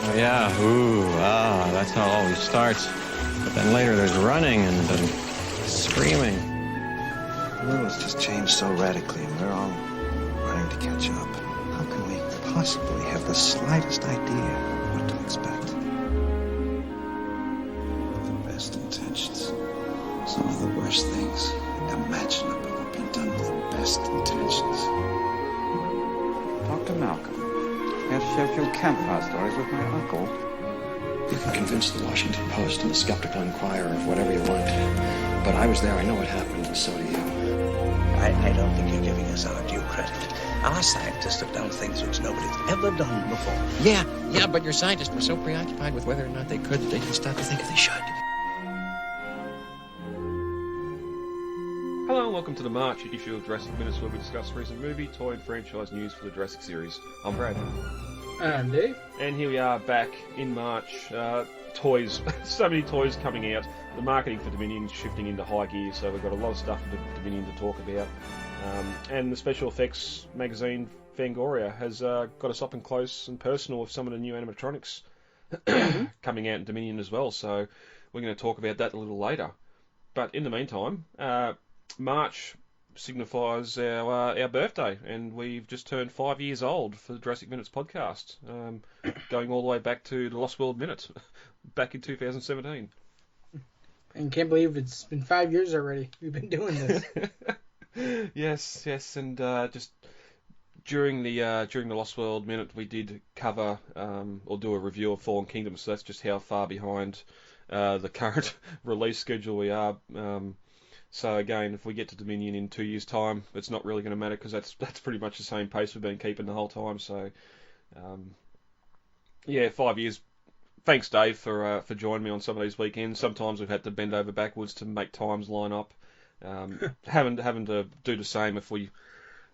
Oh, yeah. Ooh, that's how it always starts. But then later there's running and screaming. The world's just changed so radically, and we're all running to catch up. How can we possibly have the slightest idea what to expect? The best intentions. Some of the worst things imaginable have been done with the best intentions. Dr. Malcolm, here to share a few campfire stories with my uncle. You can convince the Washington Post and the Skeptical Inquirer of whatever you want. But I was there, I know what happened, and so do you. I don't think you're giving us our due credit. Our scientists have done things which nobody's ever done before. Yeah, but your scientists were so preoccupied with whether or not they could that they didn't stop to think if they should. Hello and welcome to the March issue of Jurassic Minutes, where we discuss recent movie, toy and franchise news for the Jurassic series. I'm Brad. I'm Dave. And here we are back in March. Toys. So many toys coming out. The marketing for Dominion's shifting into high gear, so we've got a lot of stuff for Dominion to talk about. And the special effects magazine Fangoria has got us up and close and personal with some of the new animatronics coming out in Dominion as well, so we're going to talk about that a little later. But in the meantime, March signifies our birthday, and we've just turned 5 years old for the Jurassic Minutes podcast, going all the way back to the Lost World Minute, back in 2017. And can't believe it's been 5 years already. We've been doing this. Yes, and just during the Lost World Minute, we did cover or do a review of Fallen Kingdom, so that's just how far behind the current release schedule we are. So again, if we get to Dominion in 2 years' time, it's not really going to matter because that's pretty much the same pace we've been keeping the whole time. So, 5 years. Thanks, Dave, for joining me on some of these weekends. Sometimes we've had to bend over backwards to make times line up. Having to do the same if we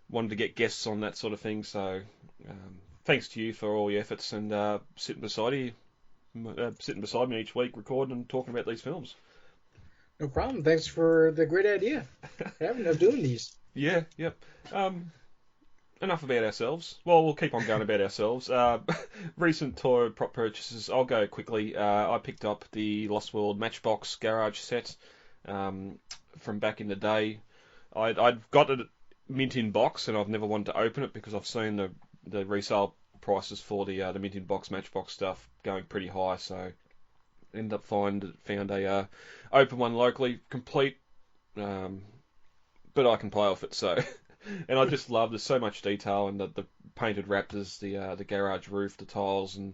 wanted to get guests on that sort of thing. So, thanks to you for all your efforts and sitting beside me each week, recording and talking about these films. No problem. Thanks for the great idea. Having us doing these. Yeah, yep. Enough about ourselves. Well, we'll keep on going about ourselves. Recent toy prop purchases. I'll go quickly. I picked up the Lost World Matchbox garage set from back in the day. I'd got it mint in box, and I've never wanted to open it because I've seen the resale prices for the mint in box Matchbox stuff going pretty high. So ended up found a open one locally, complete, but I can play off it. So. And I just love, there's so much detail, and the painted raptors, the garage roof, the tiles, and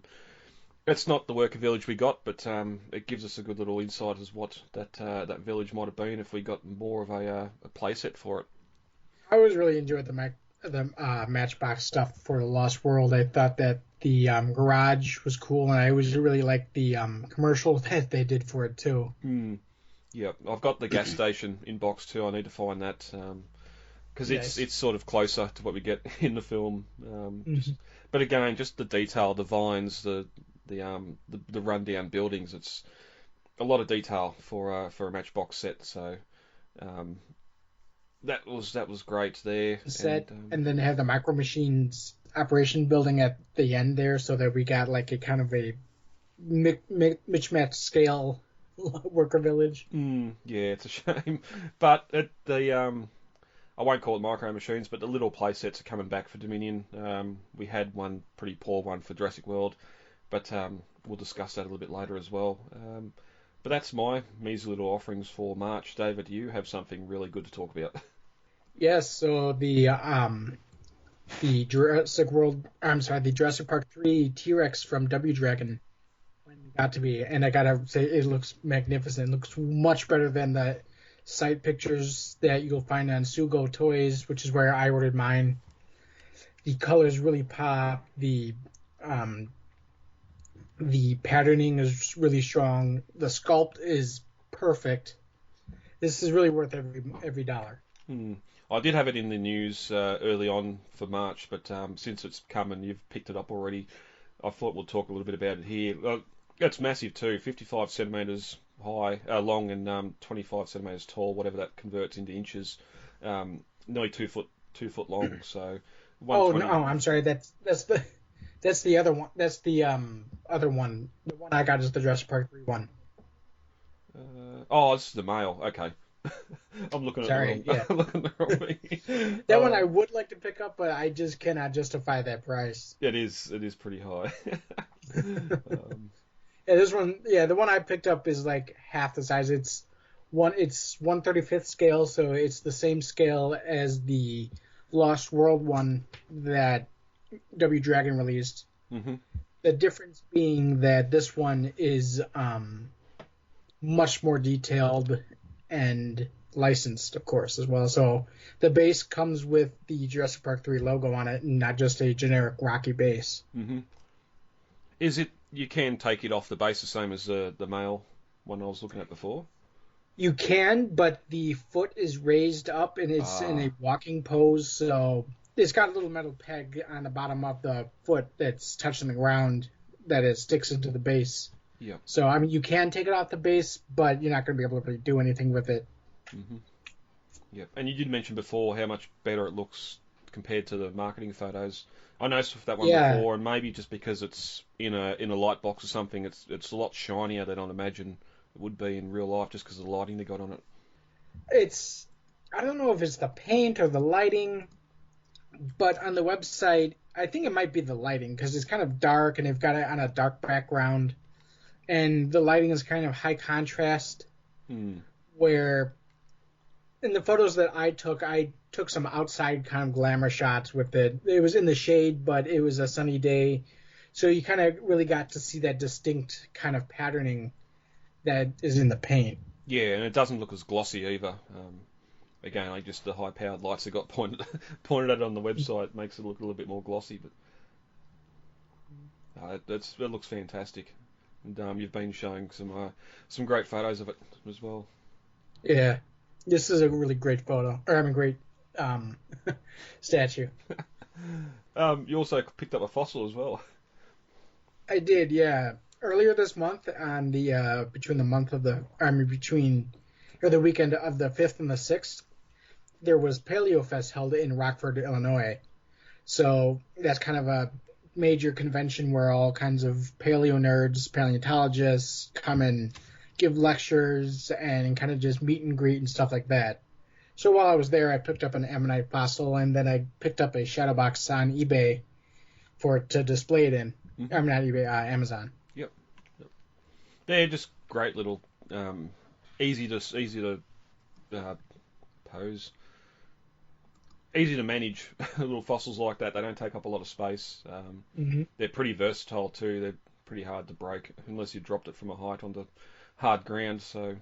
it's not the worker village we got, but it gives us a good little insight as what that village might have been if we got more of a play set for it. I always really enjoyed the Matchbox stuff for the Lost World. I thought that the garage was cool, and I always really liked the commercial that they did for it too. Yeah, I've got the gas station in box too. I need to find that. Because it's sort of closer to what we get in the film, but again, just the detail, the vines, the rundown buildings. It's a lot of detail for a Matchbox set. So that was great there. Set, and then have the Micro Machines operation building at the end there, so that we got like a kind of a mismatched scale worker village. Yeah, it's a shame, but I won't call it Micro Machines, but the little play sets are coming back for Dominion. We had one pretty poor one for Jurassic World, but we'll discuss that a little bit later as well. But that's my measly little offerings for March. David, you have something really good to talk about. Yes, so the Jurassic Park 3 T-Rex from W Dragon got to be, and I gotta say it looks magnificent. It looks much better than the site pictures that you'll find on Sugo Toys, which is where I ordered mine. The colors really pop. The patterning is really strong. The sculpt is perfect. This is really worth every dollar. I did have it in the news early on for March, but since it's come and you've picked it up already, I thought we'll talk a little bit about it here. It's massive too, 55 centimetres high, long, and 25 centimetres tall, whatever that converts into inches. Nearly 2 foot long. So. Oh no, I'm sorry. That's That's the other one. That's the other one. The one I got is the Jurassic Park 3 one. Oh, this is the male. Okay. I'm looking at Sorry, the wrong. yeah. I'm looking at the wrong thing. That one I would like to pick up, but I just cannot justify that price. It is pretty high. Yeah, this one. Yeah, the one I picked up is like half the size. It's 1/35th scale, so it's the same scale as the Lost World one that W Dragon released. Mm-hmm. The difference being that this one is much more detailed and licensed, of course, as well. So the base comes with the Jurassic Park 3 logo on it, and not just a generic Rocky base. Mm-hmm. Is it? You can take it off the base the same as the male one I was looking at before? You can, but the foot is raised up and it's in a walking pose, so it's got a little metal peg on the bottom of the foot that's touching the ground that it sticks into the base. Yeah. So, I mean, you can take it off the base, but you're not going to be able to do anything with it. Mm-hmm. Yeah. And you did mention before how much better it looks compared to the marketing photos. I noticed with that one before, and maybe just because it's in a light box or something, it's a lot shinier than I'd imagine it would be in real life, just because of the lighting they got on it. I don't know if it's the paint or the lighting, but on the website, I think it might be the lighting, because it's kind of dark, and they've got it on a dark background, and the lighting is kind of high contrast, where in the photos that I took some outside kind of glamour shots with it. It was in the shade, but it was a sunny day, so you kind of really got to see that distinct kind of patterning that is in the paint. Yeah, and it doesn't look as glossy either. Again, like just the high-powered lights they got pointed at it on the website makes it look a little bit more glossy, but it looks fantastic. And you've been showing some great photos of it as well. Yeah, this is a really great photo. Great statue. You also picked up a fossil as well. I did, yeah. Earlier this month, on the the weekend of the 5th and the 6th, there was Paleo Fest held in Rockford, Illinois. So that's kind of a major convention where all kinds of paleo nerds, paleontologists come and give lectures and kind of just meet and greet and stuff like that. So while I was there, I picked up an Ammonite fossil, and then I picked up a shadowbox on eBay to display it in. Mm-hmm. I mean, not eBay, Amazon. Yep. They're just great little, easy to pose, easy to manage little fossils like that. They don't take up a lot of space. They're pretty versatile too. They're pretty hard to break unless you dropped it from a height onto hard ground. So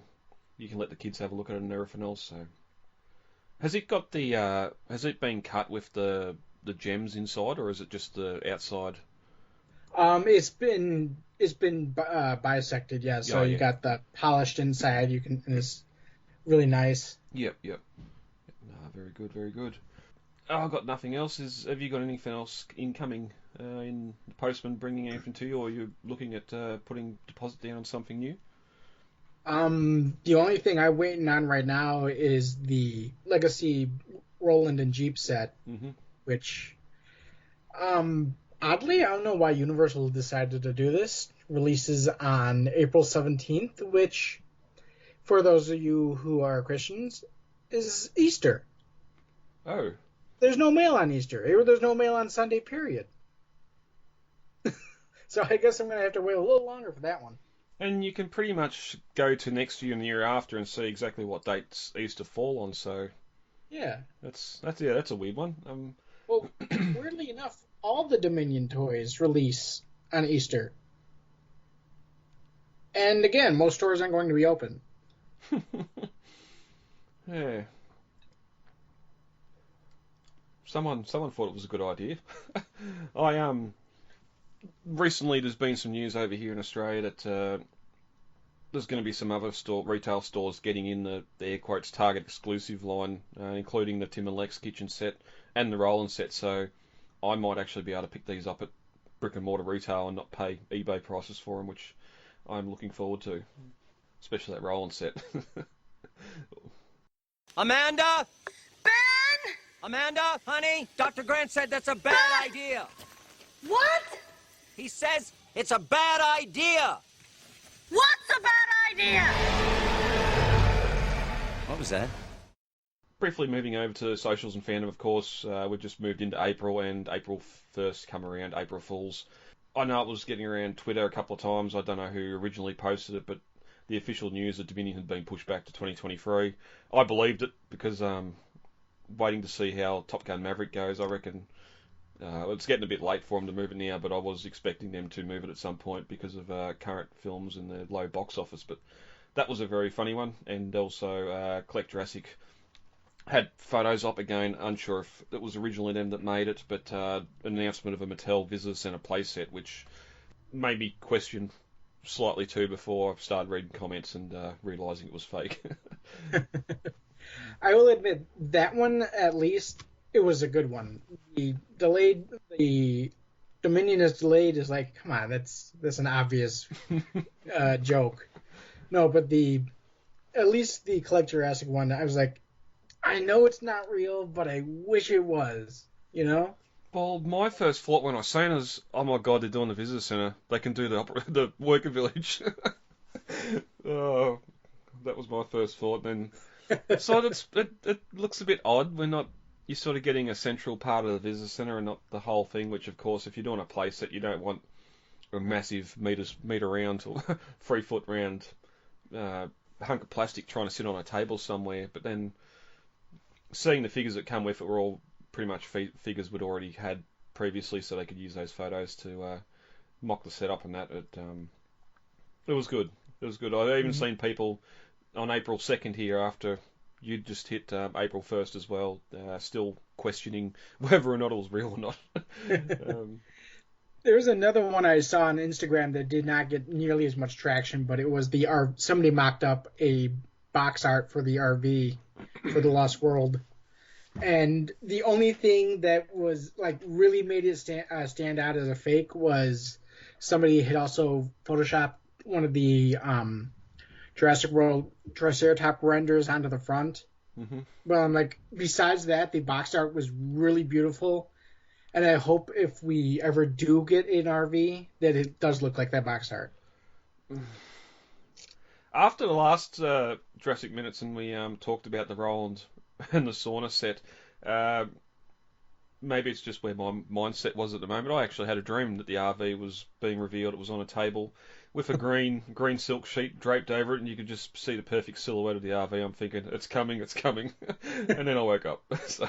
you can let the kids have a look at it and everything else. So has it got has it been cut with the gems inside, or is it just the outside? It's been bisected, yeah. So you got the polished inside. And it's really nice. Yep. No, very good, very good. I've got nothing else. Have you got anything else incoming in the postman bringing anything to you, or are you looking at putting deposit down on something new? The only thing I'm waiting on right now is the Legacy Roland and Jeep set, which, oddly, I don't know why Universal decided to do this. Releases on April 17th, which, for those of you who are Christians, is Easter. Oh. There's no mail on Easter. There's no mail on Sunday, period. So I guess I'm going to have to wait a little longer for that one. And you can pretty much go to next year and the year after and see exactly what dates Easter fall on. So yeah, that's a weird one. Well, weirdly enough, all the Dominion toys release on Easter, and again, most stores aren't going to be open. Yeah. Someone thought it was a good idea. Recently there's been some news over here in Australia that there's going to be some other retail stores getting in the air quotes Target exclusive line, including the Tim and Lex kitchen set and the Roland set. So I might actually be able to pick these up at brick and mortar retail and not pay eBay prices for them, which I'm looking forward to, especially that Roland set. Amanda? Ben? Amanda, honey, Dr. Grant said that's a bad idea. What? He says it's a bad idea. What's a bad idea? What was that? Briefly moving over to socials and fandom, of course, we've just moved into April, and April 1st come around, April Fools. I know it was getting around Twitter a couple of times. I don't know who originally posted it, but the official news that Dominion had been pushed back to 2023. I believed it because waiting to see how Top Gun Maverick goes. I reckon it's getting a bit late for them to move it now, but I was expecting them to move it at some point because of current films and the low box office. But that was a very funny one. And also Collect Jurassic had photos up again. Unsure if it was originally them that made it, but an announcement of a Mattel Visitor Center playset, which made me question slightly too before I started reading comments and realising it was fake. I will admit, that one, at least, it was a good one. The Dominion is delayed is like, come on, that's an obvious joke. No, but at least the Collect Jurassic one, I was like, I know it's not real, but I wish it was, you know? Well, my first thought when I seen it is, oh my god, they're doing the visitor centre. They can do the worker village. Oh, that was my first thought. Then, so it looks a bit odd. You're sort of getting a central part of the visitor centre and not the whole thing. Which, of course, if you're doing a playset, you don't want a massive meter round or 3 foot round hunk of plastic trying to sit on a table somewhere. But then, seeing the figures that come with it were all pretty much figures we'd already had previously, so they could use those photos to mock the setup and that. It was good. It was good. I've even seen people on April 2nd here, after you just hit April 1st as well, still questioning whether or not it was real or not. There was another one I saw on Instagram that did not get nearly as much traction, but it was somebody mocked up a box art for the RV for the Lost World. And the only thing that was like really made it stand out as a fake was somebody had also photoshopped one of the Jurassic World Triceratops renders onto the front. Mm-hmm. But I'm like, besides that, the box art was really beautiful. And I hope if we ever do get an RV that it does look like that box art. After the last Jurassic Minutes and we talked about the Roland and the sauna set, maybe it's just where my mindset was at the moment. I actually had a dream that the RV was being revealed. It was on a table with a green silk sheet draped over it, and you could just see the perfect silhouette of the RV. I'm thinking, it's coming. And then I woke up. So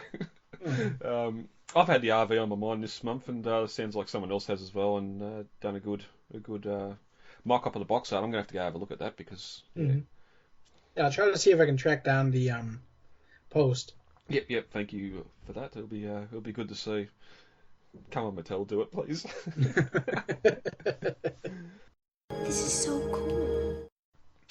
I've had the RV on my mind this month, and sounds like someone else has as well, and done a good mock-up of the box art. I'm going to have to go have a look at that because... Yeah, I'll try to see if I can track down the post. Yep. Thank you for that. It'll be good to see. Come on, Mattel, do it, please. This is so cool.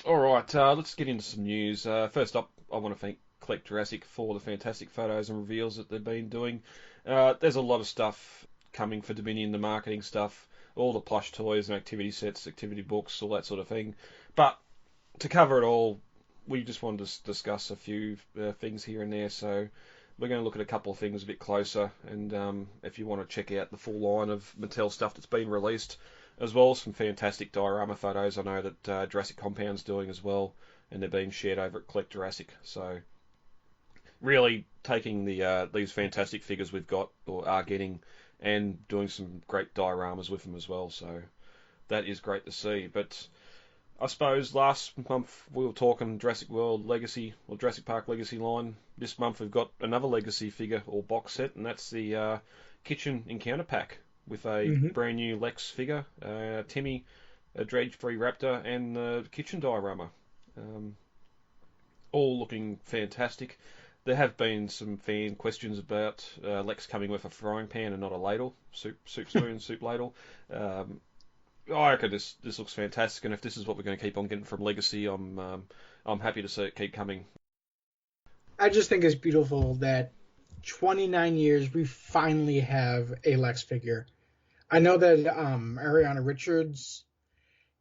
All right, let's get into some news. First up, I want to thank Collect Jurassic for the fantastic photos and reveals that they've been doing. There's a lot of stuff coming for Dominion, the marketing stuff, all the plush toys and activity sets, activity books, all that sort of thing. But to cover it all, we just wanted to discuss a few things here and there, so we're going to look at a couple of things a bit closer, and if you want to check out the full line of Mattel stuff that's been released, as well as some fantastic diorama photos I know that Jurassic Compound's doing as well, and they're being shared over at Collect Jurassic, so really taking these fantastic figures we've got, or are getting, and doing some great dioramas with them as well, so that is great to see. But I suppose last month we were talking Jurassic World Legacy, or Jurassic Park Legacy line. This month we've got another Legacy figure or box set, and that's the Kitchen Encounter Pack with a brand new Lex figure, Timmy, a JP3 Raptor, and the kitchen diorama. All looking fantastic. There have been some fan questions about Lex coming with a frying pan and not a ladle, soup spoon, soup ladle. I reckon this looks fantastic, and if this is what we're going to keep on getting from Legacy, I'm happy to see it keep coming. I just think it's beautiful that 29 years we finally have a Lex figure. I know that Ariana Richards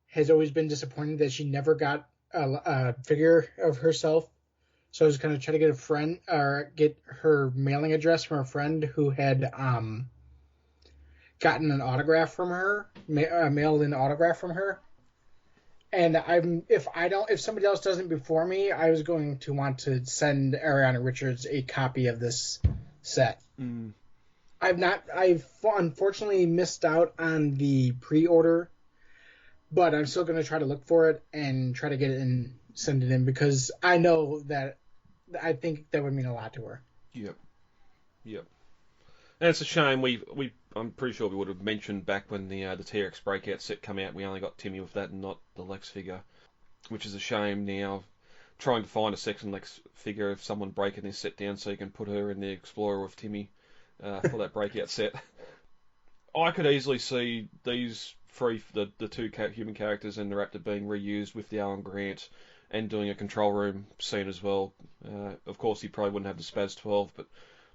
has always been disappointed that she never got a figure of herself, so I was going to try to get her mailing address from a friend who had gotten an autograph from her, mailed in autograph from her. And if somebody else doesn't before me, I was going to want to send Ariana Richards a copy of this set. Mm. I've unfortunately missed out on the pre-order, but I'm still going to try to look for it and try to get it and send it in, because I know that I think that would mean a lot to her. Yep. And it's a shame. I'm pretty sure we would have mentioned back when the T-Rex breakout set came out, we only got Timmy with that and not the Lex figure, which is a shame now. Trying to find a second Lex figure of someone breaking this set down so you can put her in the Explorer with Timmy for that breakout set. I could easily see these three, the two human characters and the Raptor, being reused with the Alan Grant and doing a control room scene as well. Of course, he probably wouldn't have the Spaz 12, but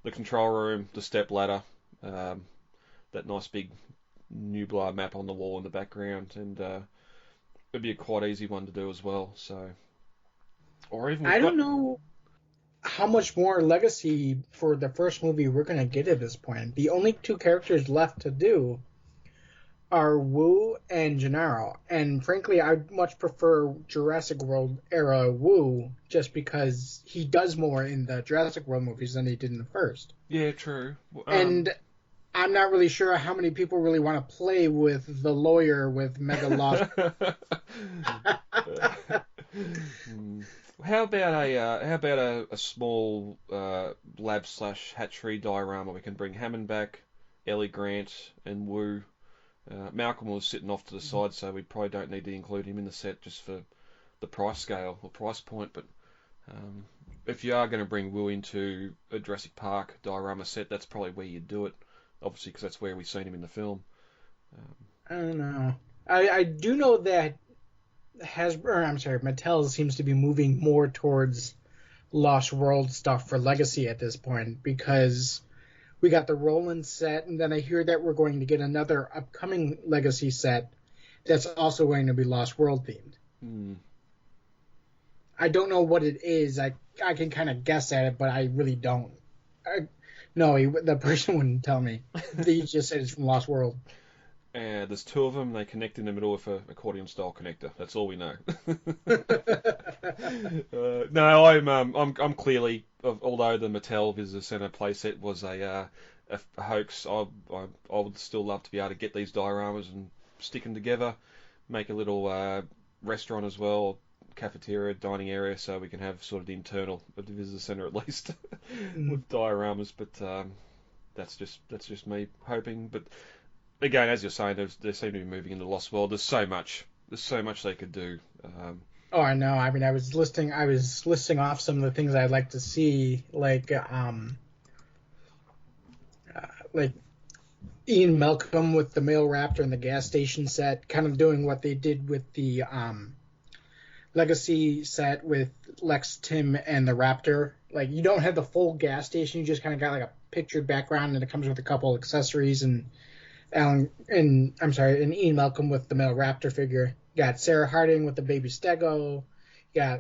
the control room, the step ladder, that nice big Nublar map on the wall in the background, and it'd be a quite easy one to do as well. So, or even I don't know how much more legacy for the first movie we're going to get at this point. The only two characters left to do are Wu and Gennaro, and frankly, I much prefer Jurassic World era Wu, just because he does more in the Jurassic World movies than he did in the first. Yeah, true. And I'm not really sure how many people really want to play with the lawyer with Mega Lost. How about a small lab/hatchery diorama? We can bring Hammond back, Ellie Grant, and Wu. Malcolm was sitting off to the side, so we probably don't need to include him in the set just for the price scale or price point. But if you are going to bring Wu into a Jurassic Park diorama set, that's probably where you'd do it. Obviously, because that's where we've seen him in the film. I don't know. I do know that Mattel seems to be moving more towards Lost World stuff for Legacy at this point, because we got the Roland set, and then I hear that we're going to get another upcoming Legacy set that's also going to be Lost World themed. I don't know what it is. I can kind of guess at it, but I really don't. The person wouldn't tell me. He just said it's from Lost World. There's two of them. They connect in the middle with an accordion-style connector. That's all we know. No, I'm clearly, although the Mattel Visitor Center playset was a hoax, I would still love to be able to get these dioramas and stick them together, make a little restaurant as well, cafeteria, dining area, so we can have sort of the internal of the Visitor Center at least with dioramas. But that's just me hoping. But again, as you're saying, they seem to be moving into the Lost World. There's so much they could do. Oh, I know. I mean, I was listing off some of the things I'd like to see, like Ian Malcolm with the male raptor and the gas station set, kind of doing what they did with the Legacy set with Lex, Tim, and the raptor. Like, you don't have the full gas station; you just kind of got like a pictured background, and it comes with a couple accessories and Ian Malcolm with the male raptor figure. You got Sarah Harding with the baby stego.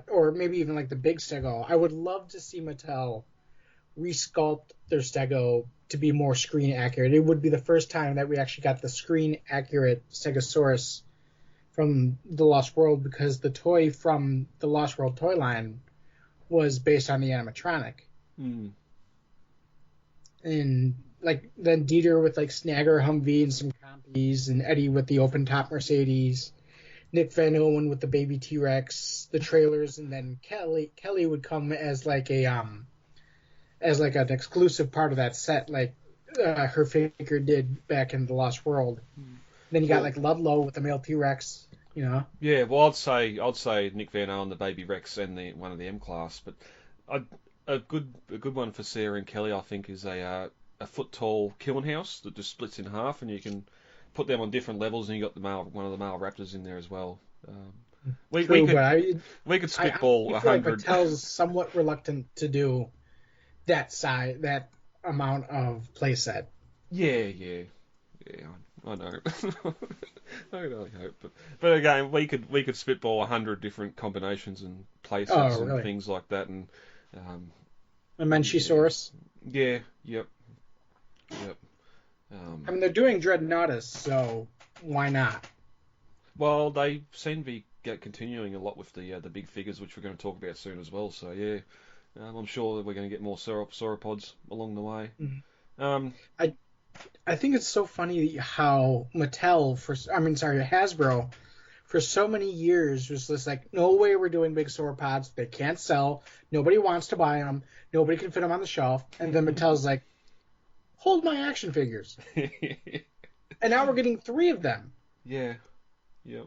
Or maybe even like the big stego. I would love to see Mattel resculpt their stego to be more screen accurate. It would be the first time that we actually got the screen accurate Stegosaurus from the Lost World, because the toy from the Lost World toy line was based on the animatronic. And like then Dieter with like Snagger Humvee and some compies, and Eddie with the open top Mercedes, Nick Van Owen with the baby T-Rex, the trailers, and then Kelly would come as like an exclusive part of that set, like her figure did back in the Lost World. Then you got like Ludlow with the male T-Rex, you know. Yeah, well, I'd say Nick Van Owen, the baby Rex, and one of the M class, but a good one for Sarah and Kelly, I think, is a foot tall kiln house that just splits in half, and you can put them on different levels, and you got one of the male raptors in there as well. We could spitball 100. Mattel's somewhat reluctant to do that amount of playset. Yeah, I know. I really hope, but again, we could spitball 100 different combinations and playsets and things like that, and a Menchisaurus. Yeah, yep. I mean, they're doing Dreadnoughtus, so why not? Well, they seem to be continuing a lot with the big figures, which we're going to talk about soon as well. So yeah, I'm sure that we're going to get more sauropods along the way. Mm-hmm. I think it's so funny how Hasbro, for so many years was just like, no way we're doing big sauropods. They can't sell. Nobody wants to buy them. Nobody can fit them on the shelf. And then Mattel's like, hold my action figures. And now we're getting 3 of them. Yeah. Yep.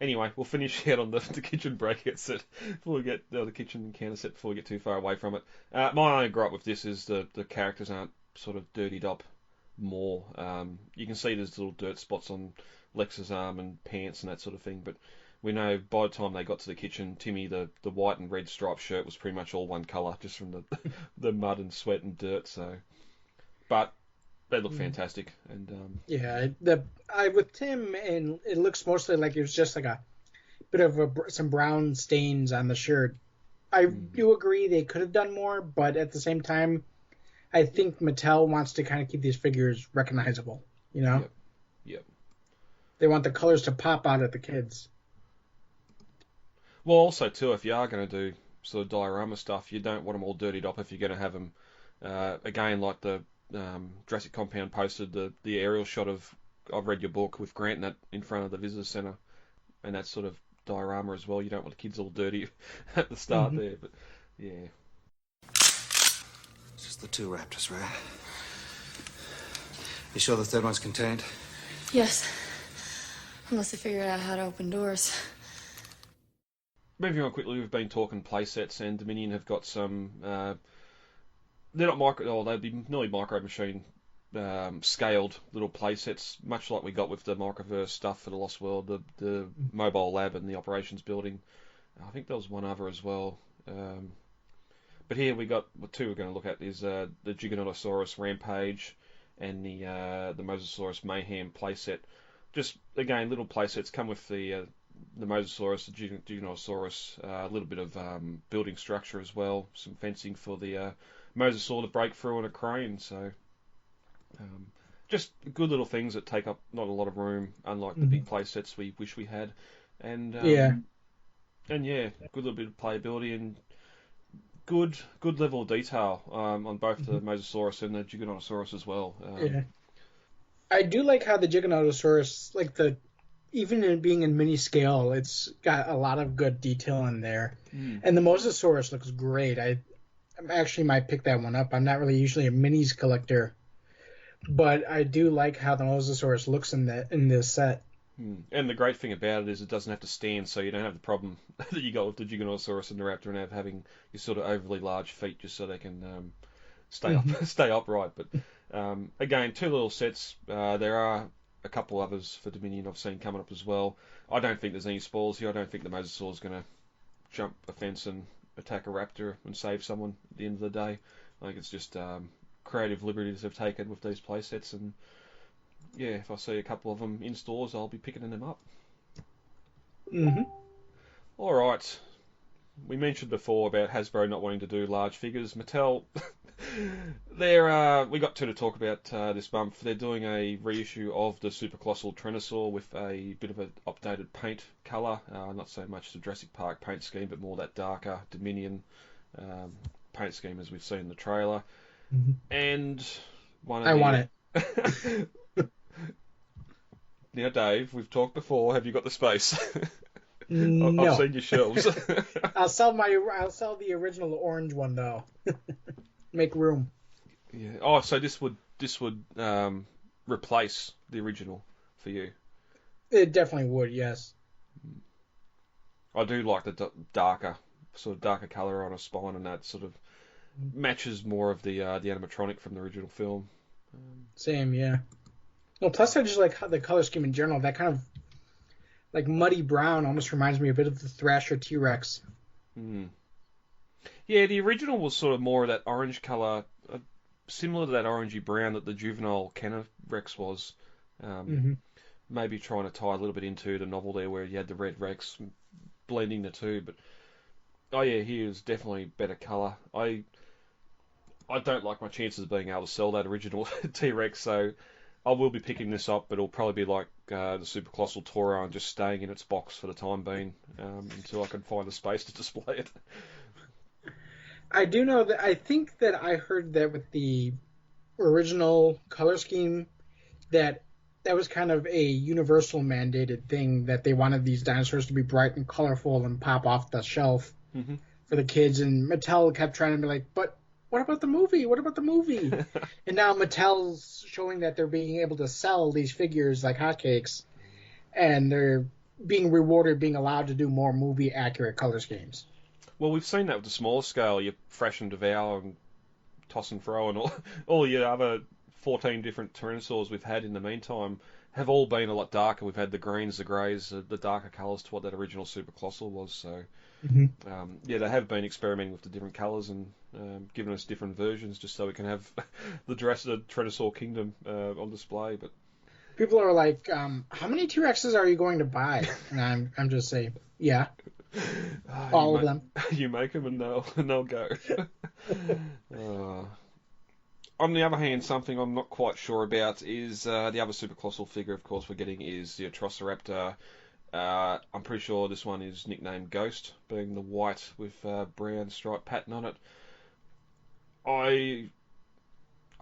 Anyway, we'll finish out on the kitchen breakout set before we get the kitchen counter set before we get too far away from it. My only gripe with this is the characters aren't sort of dirtied up more. You can see there's little dirt spots on Lex's arm and pants and that sort of thing, but we know by the time they got to the kitchen, Timmy, the white and red striped shirt was pretty much all one colour, just from the the mud and sweat and dirt. So, but they look fantastic, and with Tim, and it looks mostly like it was just like a bit of some brown stains on the shirt. I do agree they could have done more, but at the same time, I think Mattel wants to kind of keep these figures recognizable. You know, Yep. They want the colors to pop out at the kids. Well, also too, if you are going to do sort of diorama stuff, you don't want them all dirtied up if you're going to have them. Again, like the Jurassic Compound posted the aerial shot of I've read your book with Grant that in front of the visitor centre, and that sort of diorama as well. You don't want the kids all dirty at the start there, but yeah. It's just the 2 raptors, right? You sure the 3rd one's contained? Yes. Unless they figured out how to open doors. Moving on quickly, we've been talking playsets, and Dominion have got some. They're not they'd be nearly micro machine scaled little playsets, much like we got with the Microverse stuff for the Lost World, the mobile lab and the operations building. I think there was one other as well. But here we got the 2 we're going to look at is the Giganotosaurus Rampage and the Mosasaurus Mayhem playset. Just again, little playsets come with the Mosasaurus, the Giganotosaurus, a little bit of building structure as well, some fencing for the Mosasaur to break through on a crane. So just good little things that take up not a lot of room, unlike the big playsets we wish we had. And good little bit of playability and good level of detail on both the Mosasaurus and the Giganotosaurus as well. I do like how the Giganotosaurus, even in being in mini scale, it's got a lot of good detail in there. And the Mosasaurus looks great. I actually might pick that one up. I'm not really usually a minis collector, but I do like how the Mosasaurus looks in this set. And the great thing about it is it doesn't have to stand, so you don't have the problem that you got with the Giganotosaurus and the Raptor and having your sort of overly large feet just so they can stay upright. But again, 2 little sets. There are a couple others for Dominion I've seen coming up as well. I don't think there's any spoilers here. I don't think the Mosasaur is going to jump a fence and attack a raptor and save someone at the end of the day. I think it's just creative liberties they've taken with these playsets, and yeah, if I see a couple of them in stores, I'll be picking them up. All right. We mentioned before about Hasbro not wanting to do large figures. Mattel, we got 2 to talk about this month. They're doing a reissue of the Super Colossal Tyrannosaur with a bit of an updated paint colour. Not so much the Jurassic Park paint scheme, but more that darker Dominion paint scheme as we've seen in the trailer. And I want it. Now, Dave, we've talked before. Have you got the space? No. I've seen your shelves. I'll sell the original orange one though. Make room. Yeah. Oh, so this would replace the original for you? It definitely would. Yes. I do like the darker colour on a spine, and that sort of matches more of the animatronic from the original film. Same, yeah. Well, plus I just like the color scheme in general. That kind of like muddy brown almost reminds me a bit of the Thrasher T-Rex. Yeah, the original was sort of more of that orange colour, similar to that orangey brown that the juvenile Kenner Rex was. Maybe trying to tie a little bit into the novel there where you had the red Rex, blending the 2. But oh yeah, here's definitely better colour. I don't like my chances of being able to sell that original T-Rex, so I will be picking this up, but it'll probably be like the Super Colossal Toro and just staying in its box for the time being until I can find a space to display it. I do know that I think that I heard that with the original color scheme that was kind of a universal mandated thing that they wanted these dinosaurs to be bright and colorful and pop off the shelf for the kids, and Mattel kept trying to be like, but what about the movie? What about the movie? And now Mattel's showing that they're being able to sell these figures like hotcakes, and they're being rewarded, being allowed to do more movie accurate color schemes. Well, we've seen that with the smaller scale. You Fresh and Devour and Toss and Throw and all your other 14 different Tyrannosaurs we've had in the meantime have all been a lot darker. We've had the greens, the greys, the darker colours to what that original Super Colossal was. So, yeah, they have been experimenting with the different colours and giving us different versions just so we can have the Tyrannosaur Kingdom on display. But people are like, how many T-Rexes are you going to buy? And I'm just saying, yeah. All of them. You make them and they'll go. On the other hand, something I'm not quite sure about is the other Super Colossal figure, of course, we're getting is the Atrociraptor. I'm pretty sure this one is nicknamed Ghost, being the white with brown stripe pattern on it.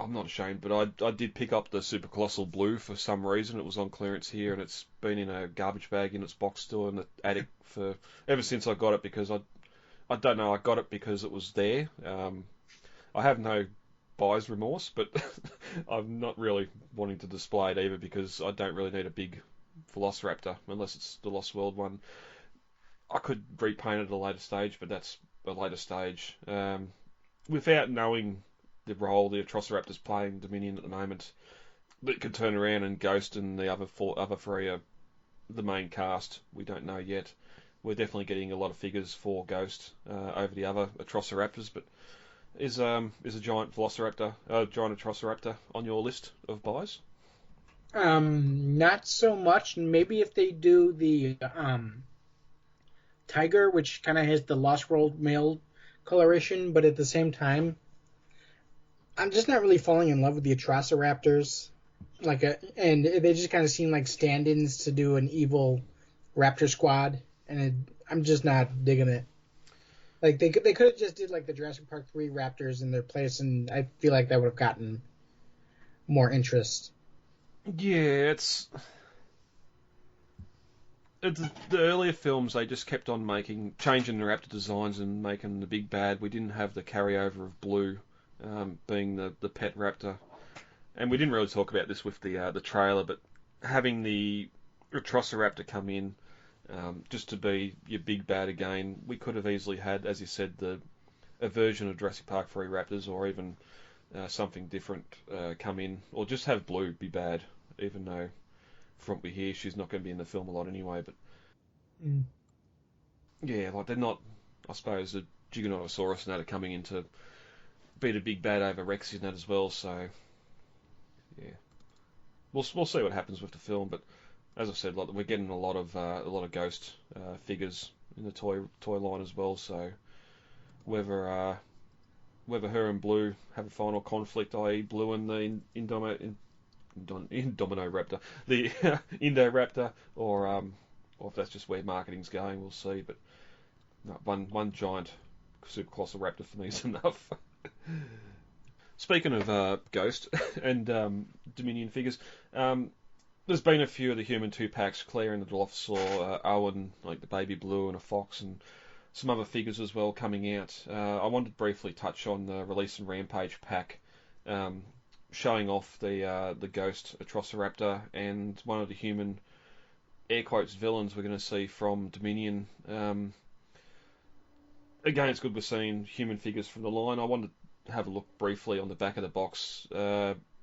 I'm not ashamed, but I did pick up the Super Colossal Blue for some reason. It was on clearance here, and it's been in a garbage bag in its box still in the attic for ever since I got it, because I don't know, I got it because it was there. I have no buyer's remorse, but I'm not really wanting to display it either because I don't really need a big Velociraptor unless it's the Lost World one. I could repaint it at a later stage, but that's a later stage. Without knowing the role the Atrociraptor's playing in Dominion at the moment, that could turn around and Ghost and the other three are the main cast. We don't know yet. We're definitely getting a lot of figures for Ghost over the other Atrociraptors, but is a giant Atrociraptor on your list of buys? Not so much. Maybe if they do the Tiger, which kind of has the Lost World male coloration, but at the same time, I'm just not really falling in love with the Atrociraptors. And they just kind of seem like stand-ins to do an evil Raptor squad, and I'm just not digging it. Like they could have just did like the Jurassic Park 3 Raptors in their place, and I feel like that would have gotten more interest. Yeah, it's the earlier films. They just kept on changing the Raptor designs and making the big bad. We didn't have the carryover of Blue being the pet Raptor, and we didn't really talk about this with the trailer, but having the Atrociraptor come in just to be your big bad again, we could have easily had, as you said, a version of Jurassic Park 3 Raptors, or even something different come in, or just have Blue be bad, even though from what we hear she's not going to be in the film a lot anyway. But yeah, like they're not, I suppose, the Giganotosaurus and that are coming in to beat a big bad over Rex in that as well. So yeah, we'll see what happens with the film. But as I said, like, we're getting a lot of Ghost figures in the toy line as well. So whether her and Blue have a final conflict, i.e. Blue and the Indominoraptor, the Indoraptor, or if that's just where marketing's going, we'll see. But no, one giant Super Colossal Raptor for me is enough. Speaking of Ghost and Dominion figures, there's been a few of the human 2-packs, Claire and the Dilophosaur, Owen, like the Baby Blue and a Fox, and some other figures as well coming out. I wanted to briefly touch on the Release and Rampage pack, showing off the Ghost Atrociraptor and one of the human, air quotes, villains we're going to see from Dominion. Again, it's good we're seeing human figures from the line. I wanted to have a look briefly on the back of the box.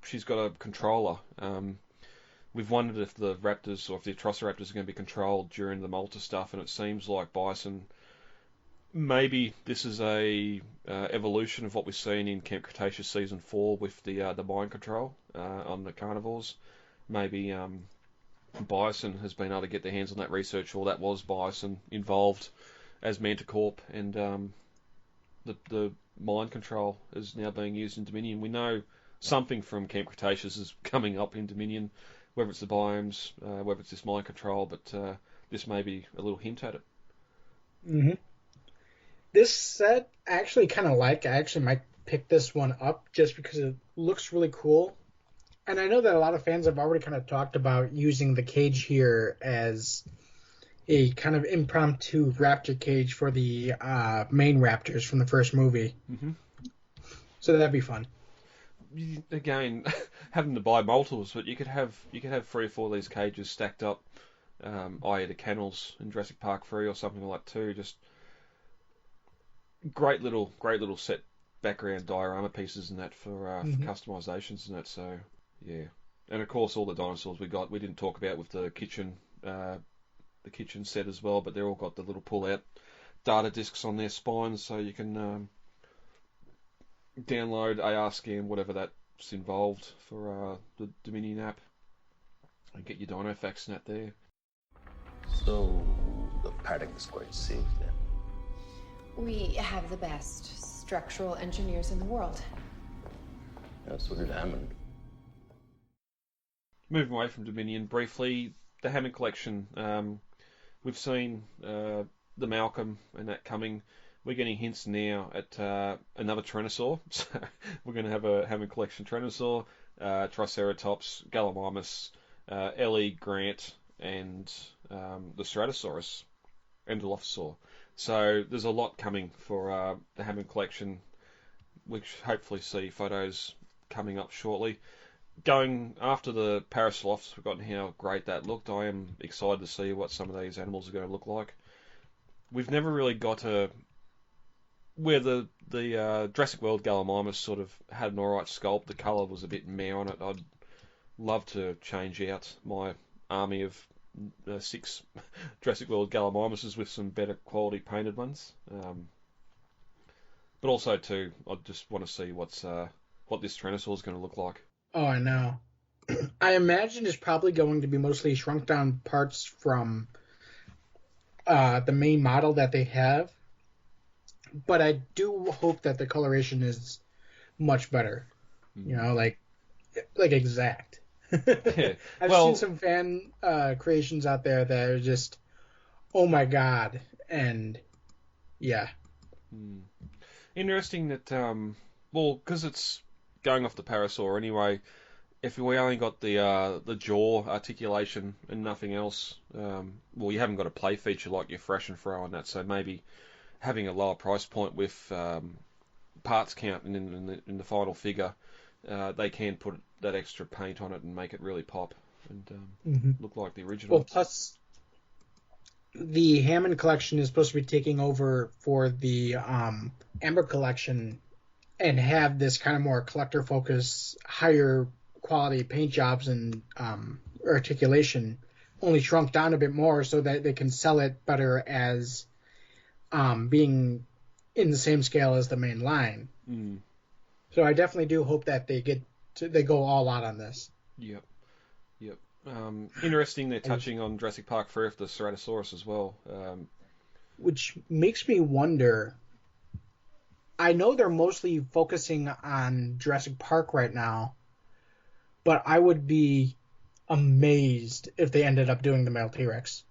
She's got a controller. We've wondered if the Raptors or if the Atrociraptors are going to be controlled during the Malta stuff, and it seems like Bison. Maybe this is a evolution of what we've seen in Camp Cretaceous Season 4 with the mind control on the carnivores. Maybe Bison has been able to get their hands on that research, or that was Bison involved as Manticorp, and the mind control is now being used in Dominion. We know something from Camp Cretaceous is coming up in Dominion, whether it's the biomes, whether it's this mind control, but this may be a little hint at it. Mm-hmm. This set I actually kind of like. I actually might pick this one up just because it looks really cool. And I know that a lot of fans have already kind of talked about using the cage here as a kind of impromptu raptor cage for the main raptors from the first movie. Mm-hmm. So that'd be fun. Again, having to buy multiples, but you could have 3 or 4 of these cages stacked up, i.e. the kennels in Jurassic Park 3 or something like that too. Just great little set background diorama pieces and that for customizations and that. So yeah, and of course all the dinosaurs we didn't talk about with the kitchen set as well, but they're all got the little pull-out data discs on their spines, so you can download, AR scan, whatever that's involved for the Dominion app, and get your dino facts and that there. So the paddock is quite safe then? We have the best structural engineers in the world. Yeah, so did Hammond. Moving away from Dominion briefly, the Hammond collection. We've seen the Malcolm and that coming. We're getting hints now at another Tyrannosaur. So we're going to have a Hammond collection Tyrannosaur, Triceratops, Gallimimus, Ellie, Grant, and the Stratosaurus, and Dilophosaur. So there's a lot coming for the Hammond collection, which hopefully see photos coming up shortly. Going after the Parasaurolophs, we've forgotten how great that looked. I am excited to see what some of these animals are going to look like. We've never really got where the Jurassic World Gallimimus sort of had an alright sculpt. The colour was a bit meh on it. I'd love to change out my army of 6 Jurassic World Gallimimuses with some better quality painted ones. But also too, I just want to see what this Tyrannosaur is going to look like. Oh, I know. I imagine it's probably going to be mostly shrunk down parts from the main model that they have. But I do hope that the coloration is much better. You know, like exact. Yeah. I've seen some fan creations out there that are just, oh my god, and yeah. Interesting that, because it's going off the Parasaur anyway, if we only got the jaw articulation and nothing else, you haven't got a play feature like your Fresh and Fro on that, so maybe having a lower price point with parts count in the final figure, they can put that extra paint on it and make it really pop and look like the original. Well, plus the Hammond collection is supposed to be taking over for the Amber collection and have this kind of more collector focus, higher quality paint jobs and articulation, only shrunk down a bit more so that they can sell it better as being in the same scale as the main line. So I definitely do hope that they go all out on this. Yep. Interesting they're touching on Jurassic Park 3 with the Ceratosaurus as well. Which makes me wonder, I know they're mostly focusing on Jurassic Park right now, but I would be amazed if they ended up doing the male T-Rex.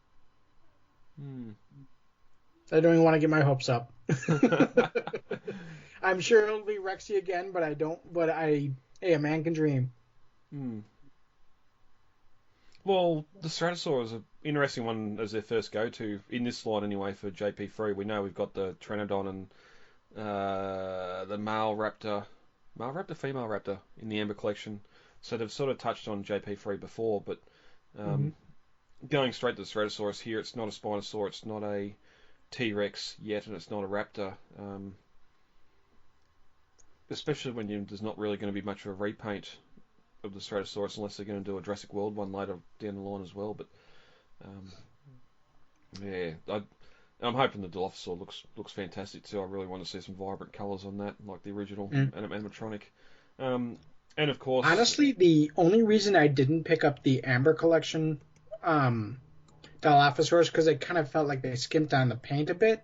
I don't even want to get my hopes up. I'm sure it'll be Rexy again, but hey, a man can dream. Well, the Stratosaur is an interesting one as their first go-to, in this line anyway, for JP3. We know we've got the Pteranodon and the male raptor, female raptor in the Amber collection. So they've sort of touched on JP3 before, but going straight to the Ceratosaurus here, it's not a Spinosaur, it's not a T-Rex yet, and it's not a raptor. Especially when there's not really going to be much of a repaint of the Stratosaurus unless they're going to do a Jurassic World one later down the line as well. But I'm hoping the Dilophosaur looks fantastic too. I really want to see some vibrant colours on that, like the original animatronic. And of course, honestly, the only reason I didn't pick up the Amber collection Dilophosaurus because I kind of felt like they skimped on the paint a bit.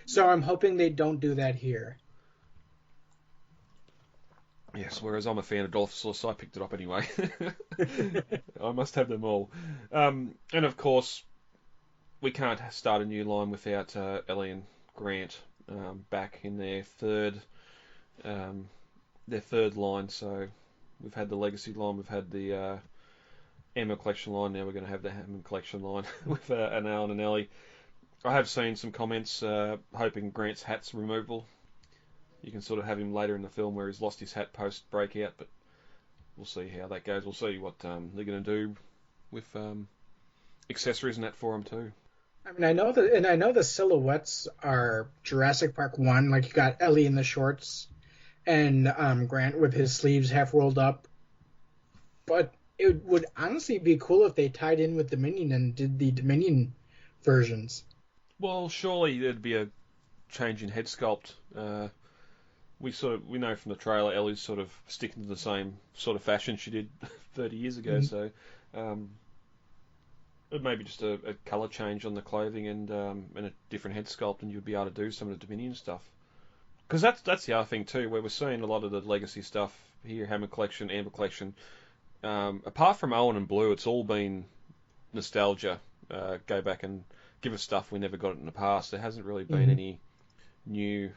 So I'm hoping they don't do that here. Yes, whereas I'm a fan of Dilophosaurus, so I picked it up anyway. I must have them all. And of course, we can't start a new line without Ellie and Grant back in their third line. So we've had the Legacy line, we've had the Emma collection line. Now we're going to have the Hammond collection line with an Alan and Ellie. I have seen some comments hoping Grant's hat's removable. You can sort of have him later in the film where he's lost his hat post breakout, but we'll see how that goes. We'll see what they're going to do with accessories and that for him too. I mean, I know the silhouettes are Jurassic Park 1, like you got Ellie in the shorts and Grant with his sleeves half rolled up. But it would honestly be cool if they tied in with Dominion and did the Dominion versions. Well, surely there'd be a change in head sculpt. We know from the trailer Ellie's sort of sticking to the same sort of fashion she did 30 years ago, so it may be just a colour change on the clothing and a different head sculpt, and you'd be able to do some of the Dominion stuff. Because that's the other thing too, where we're seeing a lot of the Legacy stuff here, Hammond Collection, Amber Collection. Apart from Owen and Blue, it's all been nostalgia. Go back and give us stuff we never got in the past. There hasn't really been any new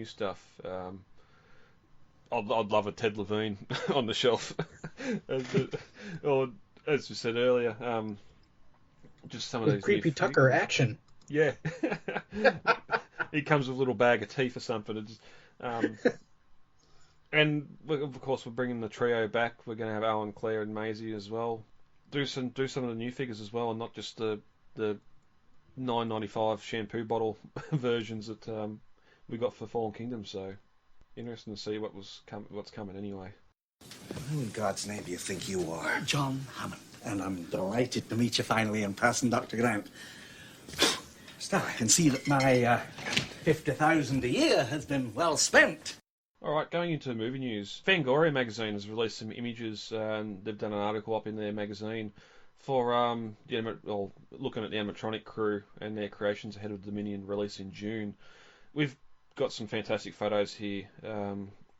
stuff. I'd love a Ted Levine on the shelf, or as we said earlier, just some of those creepy Tucker action. Yeah, he comes with a little bag of teeth or something. And of course we're bringing the trio back. We're going to have Alan, Claire, and Maisie as well. Do some of the new figures as well, and not just the $9.95 shampoo bottle versions that we got for Fallen Kingdom. So interesting to see what's coming anyway. Who in God's name do you think you are? John Hammond, and I'm delighted to meet you finally in person, Dr. Grant. Still, I can see that my 50,000 a year has been well spent. All right, going into movie news, Fangoria magazine has released some images, and they've done an article up in their magazine for looking at the animatronic crew and their creations ahead of the Dominion release in June. We've got some fantastic photos here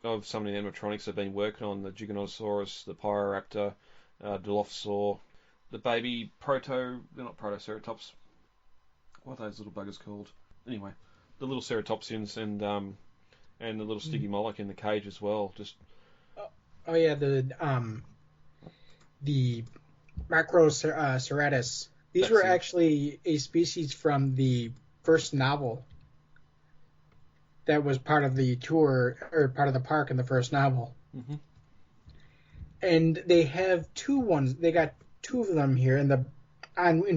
of some of the animatronics they've been working on: the Giganotosaurus, the Pyroraptor, Dilophosaur, the baby they're not Protoceratops. What are those little buggers called? Anyway, the little ceratopsians and the little Stygimoloch in the cage as well. Oh yeah, the Macroceratus. These were actually a species from the first novel that was part of the tour, or part of the park in the first novel. Mm-hmm. And they have they got two of them here. In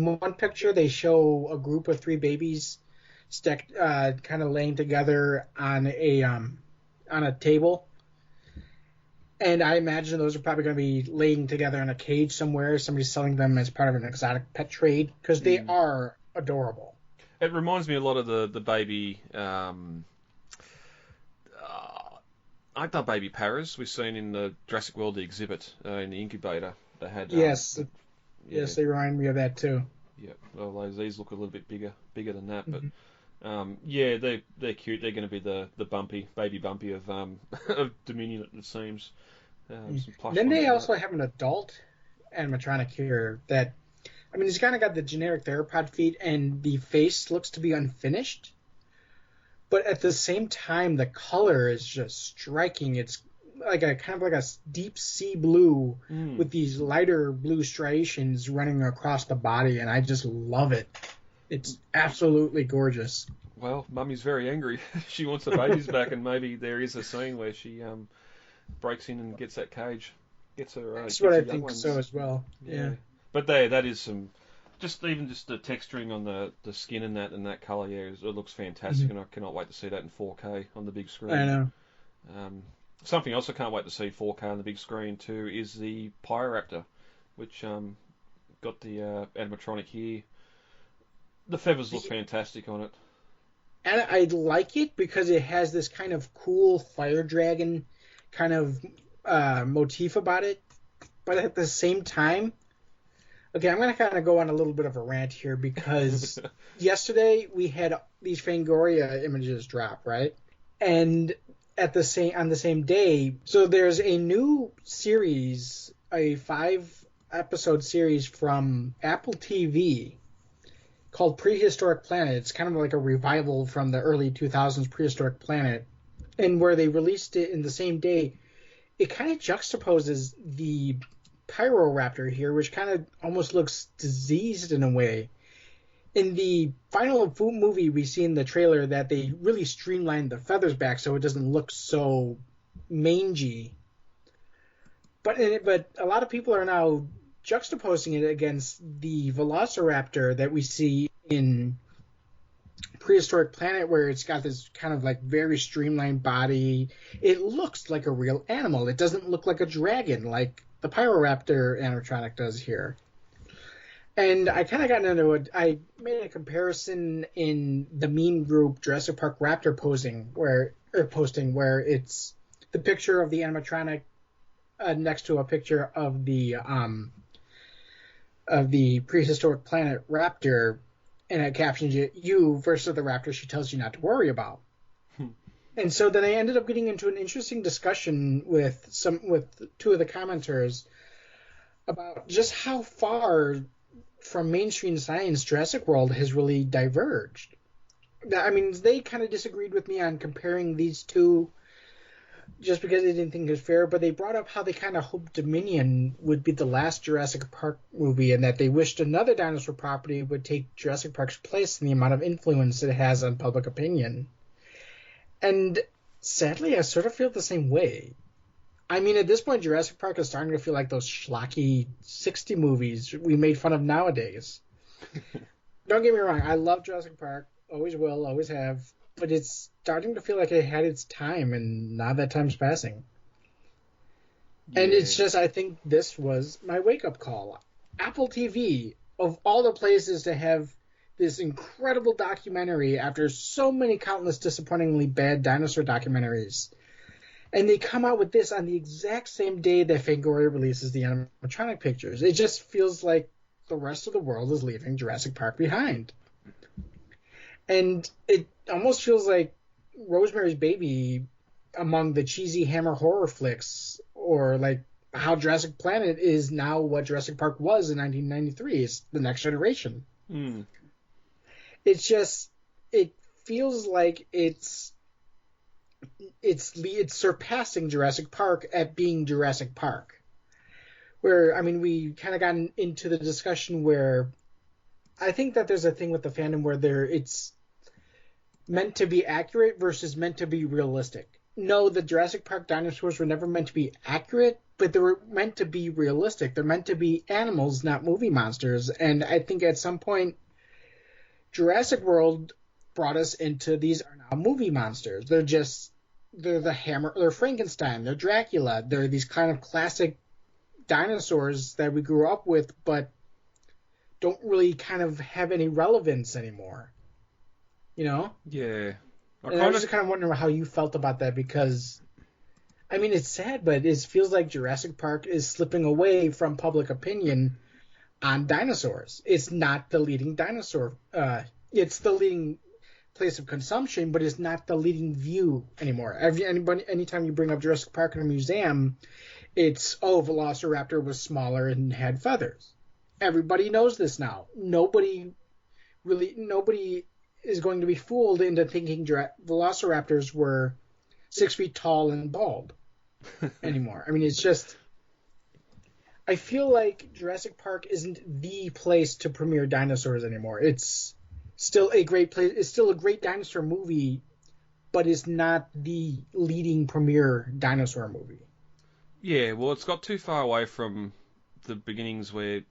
one picture, they show a group of three babies stacked, kind of laying together on a table. And I imagine those are probably going to be laying together in a cage somewhere. Somebody's selling them as part of an exotic pet trade, because they are adorable. It reminds me a lot of the baby, like the baby parrots we've seen in the Jurassic World, the exhibit in the incubator. They had yes, they remind me of that too. Yeah, well, these look a little bit bigger than that, but they're cute. They're going to be the baby bumpy of Dominion, it seems. Then they also have an adult animatronic here that, I mean, he's kind of got the generic theropod feet, and the face looks to be unfinished. But at the same time, the color is just striking. It's like a kind of like a deep sea blue with these lighter blue striations running across the body, and I just love it. It's absolutely gorgeous. Well, Mummy's very angry. She wants the babies back, and maybe there is a scene where she breaks in and gets that cage. Gets her. That's what I think so as well. Yeah. But that is some. Just the texturing on the skin and that colour, it looks fantastic, and I cannot wait to see that in 4K on the big screen. I know. Something else I can't wait to see 4K on the big screen too is the Pyroraptor, which got the animatronic here. The feathers look fantastic on it. And I like it because it has this kind of cool fire dragon kind of motif about it, but at the same time, okay, I'm going to kind of go on a little bit of a rant here because yesterday we had these Fangoria images drop, right? And on the same day. So there's a new series, a 5-episode series from Apple TV called Prehistoric Planet. It's kind of like a revival from the early 2000s Prehistoric Planet, and where they released it in the same day. It kind of juxtaposes the Pyroraptor here, which kind of almost looks diseased in a way. In the final movie, we see in the trailer that they really streamlined the feathers back so it doesn't look so mangy. But a lot of people are now juxtaposing it against the Velociraptor that we see in Prehistoric Planet, where it's got this kind of like very streamlined body. It looks like a real animal. It doesn't look like a dragon like the Pyroraptor animatronic does here. And I kind of got into it. I made a comparison in the meme group Jurassic Park Raptor posting where it's the picture of the animatronic next to a picture of the Prehistoric Planet Raptor, and it captions you versus the raptor she tells you not to worry about. And so then I ended up getting into an interesting discussion with two of the commenters about just how far from mainstream science Jurassic World has really diverged. I mean, they kind of disagreed with me on comparing these two just because they didn't think it was fair, but they brought up how they kind of hoped Dominion would be the last Jurassic Park movie and that they wished another dinosaur property would take Jurassic Park's place in the amount of influence it has on public opinion. And sadly, I sort of feel the same way. I mean, at this point, Jurassic Park is starting to feel like those schlocky 60 movies we made fun of nowadays. Don't get me wrong, I love Jurassic Park, always will, always have, but it's starting to feel like it had its time, and now that time's passing. Yeah. And it's just, I think this was my wake-up call. Apple TV, of all the places to have this incredible documentary after so many countless disappointingly bad dinosaur documentaries, and they come out with this on the exact same day that Fangoria releases the animatronic pictures. It just feels like the rest of the world is leaving Jurassic Park behind. And it almost feels like Rosemary's Baby among the cheesy Hammer horror flicks, or like how Jurassic Planet is now what Jurassic Park was in 1993. It's the next generation. Mm. It's just, it feels like it's surpassing Jurassic Park at being Jurassic Park. Where, I mean, we kind of got into the discussion where I think that there's a thing with the fandom where it's meant to be accurate versus meant to be realistic. No, the Jurassic Park dinosaurs were never meant to be accurate, but they were meant to be realistic. They're meant to be animals, not movie monsters. And I think at some point, Jurassic World brought us into these are now movie monsters. They're the Hammer, they're Frankenstein, they're Dracula, they're these kind of classic dinosaurs that we grew up with, but don't really kind of have any relevance anymore. You know? Yeah. I was just kind of wondering how you felt about that, because, I mean, it's sad, but it feels like Jurassic Park is slipping away from public opinion on dinosaurs. It's not the leading dinosaur. It's the leading place of consumption, but it's not the leading view anymore. Anytime you bring up Jurassic Park in a museum, it's, Velociraptor was smaller and had feathers. Everybody knows this now. Nobody is going to be fooled into thinking Velociraptors were 6 feet tall and bald anymore. I mean, it's just, I feel like Jurassic Park isn't the place to premiere dinosaurs anymore. It's still a great place. It's still a great dinosaur movie, but it's not the leading premiere dinosaur movie. Yeah, well, it's got too far away from the beginnings where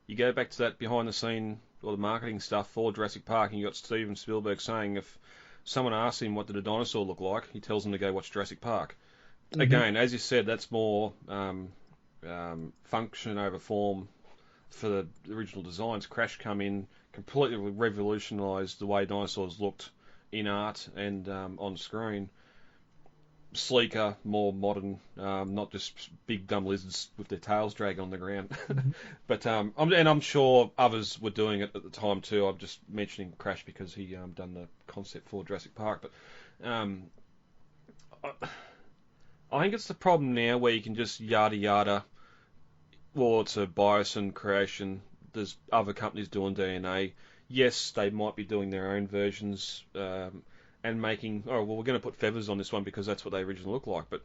you go back to that behind the scene or the marketing stuff for Jurassic Park, and you got Steven Spielberg saying if someone asks him what did a dinosaur look like, he tells them to go watch Jurassic Park. Mm-hmm. Again, as you said, that's more function over form for the original designs. Crash come in, completely revolutionised the way dinosaurs looked in art and on screen. Sleeker, more modern, not just big dumb lizards with their tails dragging on the ground. Mm-hmm. But I'm sure others were doing it at the time too. I'm just mentioning Crash because he done the concept for Jurassic Park. But I think it's the problem now where you can just yada yada. Well, it's a Biosin creation. There's other companies doing DNA. Yes, they might be doing their own versions and making. Oh, well, we're going to put feathers on this one because that's what they originally look like. But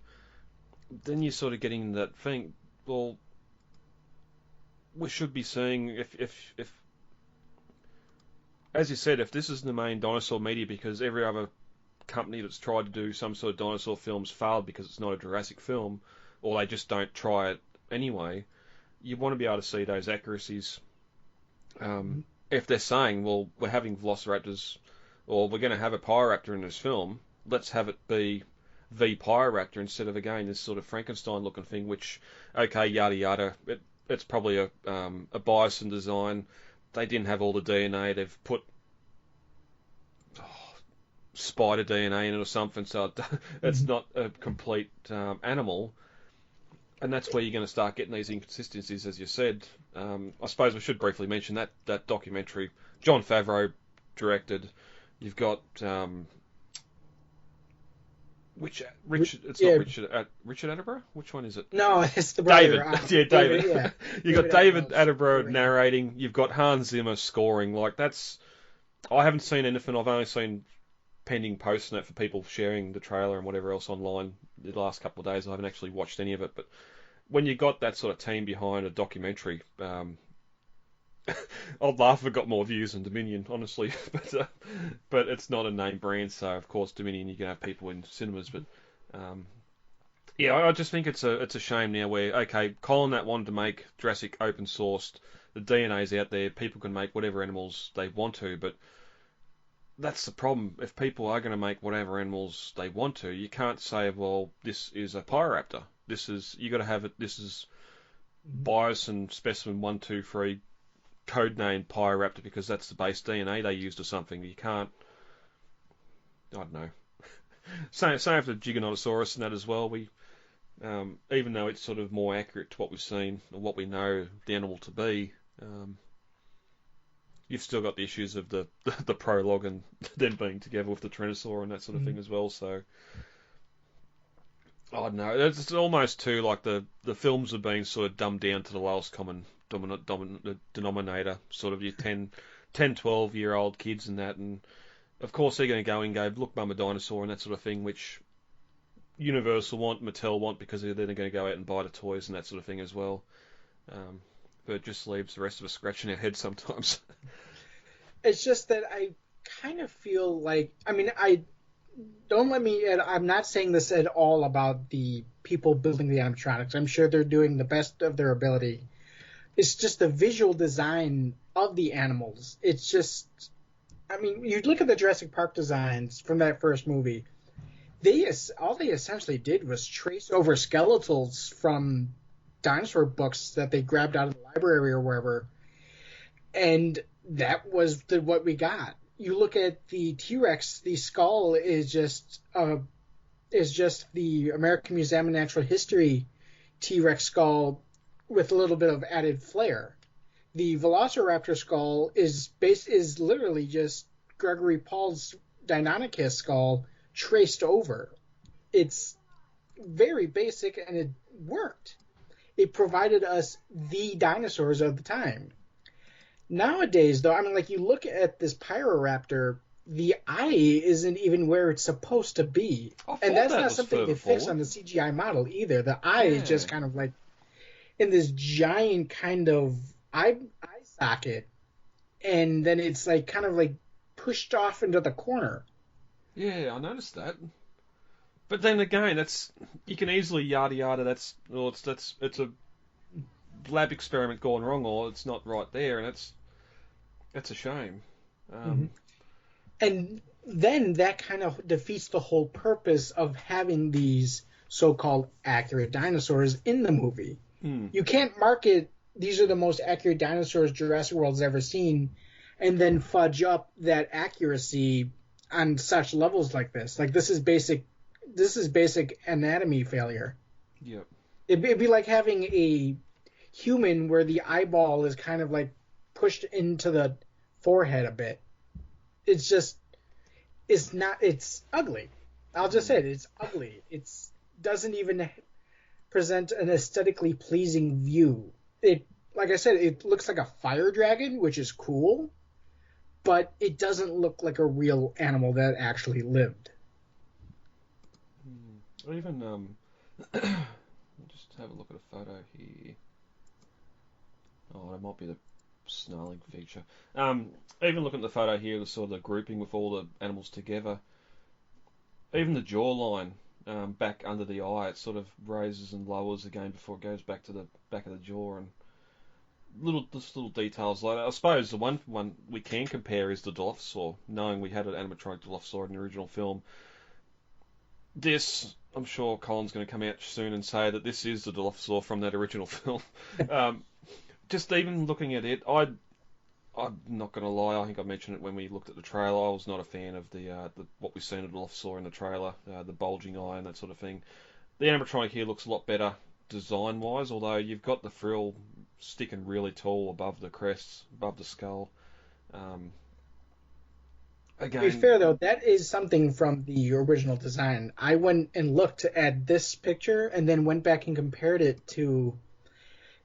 then you're sort of getting that thing. Well, we should be seeing if as you said, if this is the main dinosaur media, because every other company that's tried to do some sort of dinosaur films failed because it's not a Jurassic film, or they just don't try it anyway, you want to be able to see those accuracies. If they're saying, well, we're having velociraptors, or we're going to have a Pyroraptor in this film, let's have it be the Pyroraptor instead of, again, this sort of Frankenstein-looking thing, which, okay, yada yada, it's probably a Biosin design. They didn't have all the DNA. They've put spider DNA in it or something, so it's not a complete animal. And that's where you're going to start getting these inconsistencies, as you said. I suppose we should briefly mention that documentary. Jon Favreau directed. You've got Richard Attenborough? Which one is it? No, it's the brother. David. David. Yeah. You've got David Attenborough narrating. You've got Hans Zimmer scoring. Like, that's... I haven't seen anything. I've only seen pending posts on it for people sharing the trailer and whatever else online the last couple of days. I haven't actually watched any of it, but when you got that sort of team behind a documentary, I'd laugh if it got more views than Dominion, honestly. But it's not a name brand, so of course Dominion, you can have people in cinemas. But yeah, I just think it's a shame now where, okay, Colin that wanted to make Jurassic open sourced, the DNA's out there, people can make whatever animals they want to, but that's the problem. If people are going to make whatever animals they want to, you can't say, well, this is a Pyroraptor. You got to have it. This is Biosin specimen 123, codenamed Pyroraptor, because that's the base DNA they used or something. You can't. I don't know. Same for the Giganotosaurus and that as well. We, even though it's sort of more accurate to what we've seen or what we know the animal to be. You've still got the issues of the prologue and them being together with the Tyrannosaur and that sort of thing as well. So I don't know. It's almost too like the films are being sort of dumbed down to the lowest common denominator. Sort of your 10, 12-year-old kids and that, and of course they're going to go and go, look, Mum, a dinosaur and that sort of thing, which Universal want, Mattel want, because they're going to go out and buy the toys and that sort of thing as well. But it just leaves the rest of us scratching our heads sometimes. It's just that I kind of feel like, I'm not saying this at all about the people building the animatronics. I'm sure they're doing the best of their ability. It's just the visual design of the animals. It's just, you look at the Jurassic Park designs from that first movie. All they essentially did was trace over skeletals from dinosaur books that they grabbed out of the library or wherever, and that was what we got. You look at the T-Rex, the skull is just the American Museum of Natural History T-Rex skull with a little bit of added flair. The Velociraptor skull is literally just Gregory Paul's Deinonychus skull traced over. It's very basic and it worked. It provided us the dinosaurs of the time. Nowadays, though, you look at this Pyroraptor, the eye isn't even where it's supposed to be. And that's not something they fix on the CGI model either. The eye is just kind of like in this giant kind of eye socket. And then it's like kind of like pushed off into the corner. Yeah, I noticed that. But then again, you can easily yada yada. It's a lab experiment gone wrong, or it's not right there, and that's a shame. And then that kind of defeats the whole purpose of having these so-called accurate dinosaurs in the movie. You can't market these are the most accurate dinosaurs Jurassic World's ever seen, and then fudge up that accuracy on such levels like this. Like this is basic anatomy failure. Yep. It'd be like having a human where the eyeball is kind of like pushed into the forehead a bit. It's ugly. I'll just say it. It's ugly. It's doesn't even present an aesthetically pleasing view. It, like I said, it looks like a fire dragon, which is cool, but it doesn't look like a real animal that actually lived. Or even just have a look at a photo here. Oh, it might be the snarling feature. Even looking at the photo here, the sort of the grouping with all the animals together. Even the jawline back under the eye, it sort of raises and lowers again before it goes back to the back of the jaw, and little details like that. I suppose the one we can compare is the Dilophosaur, knowing we had an animatronic Dilophosaur in the original film. This, I'm sure Colin's going to come out soon and say that this is the Dilophosaur from that original film. Just even looking at it, I'm not going to lie, I think I mentioned it when we looked at the trailer. I was not a fan of the what we've seen of Dilophosaur in the trailer, the bulging eye and that sort of thing. The animatronic here looks a lot better design-wise, although you've got the frill sticking really tall above the crests, above the skull. Again, To be fair, though, that is something from the original design. I went and looked at this picture and then went back and compared it to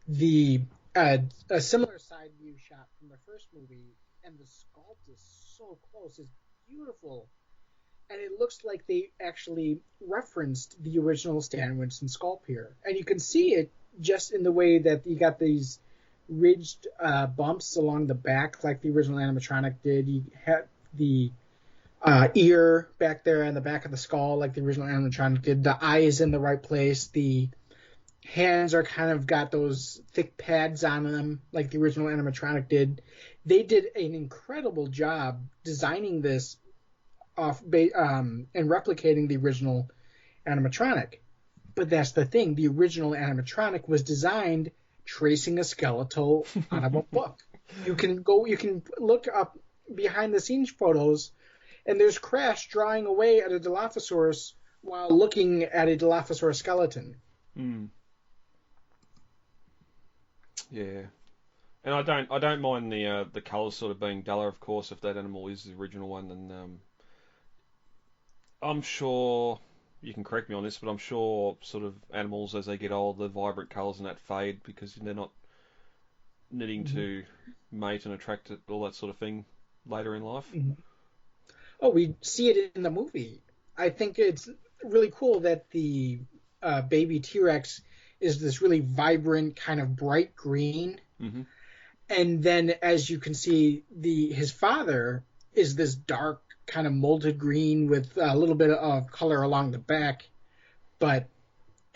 the a similar side view shot from the first movie, and the sculpt is so close. It's beautiful. And it looks like they actually referenced the original Stan Winston sculpt here. And you can see it just in the way that you got these ridged bumps along the back like the original animatronic did. You had the ear back there and the back of the skull like the original animatronic did. The eye is in the right place. The hands are kind of got those thick pads on them like the original animatronic did. They did an incredible job designing this and replicating the original animatronic. But that's the thing. The original animatronic was designed tracing a skeletal out of a book. You can look up behind the scenes photos, and there's Crash drawing away at a Dilophosaurus while looking at a Dilophosaurus skeleton. Yeah, and I don't mind the colours sort of being duller, of course, if that animal is the original one. And I'm sure you can correct me on this, but I'm sure sort of animals as they get older, the vibrant colours and that fade because they're not needing to mate and attract it, all that sort of thing later in life. Oh, we see it in the movie. I think it's really cool that the baby T-Rex is this really vibrant, kind of bright green. And then, as you can see, his father is this dark, kind of molded green with a little bit of color along the back, but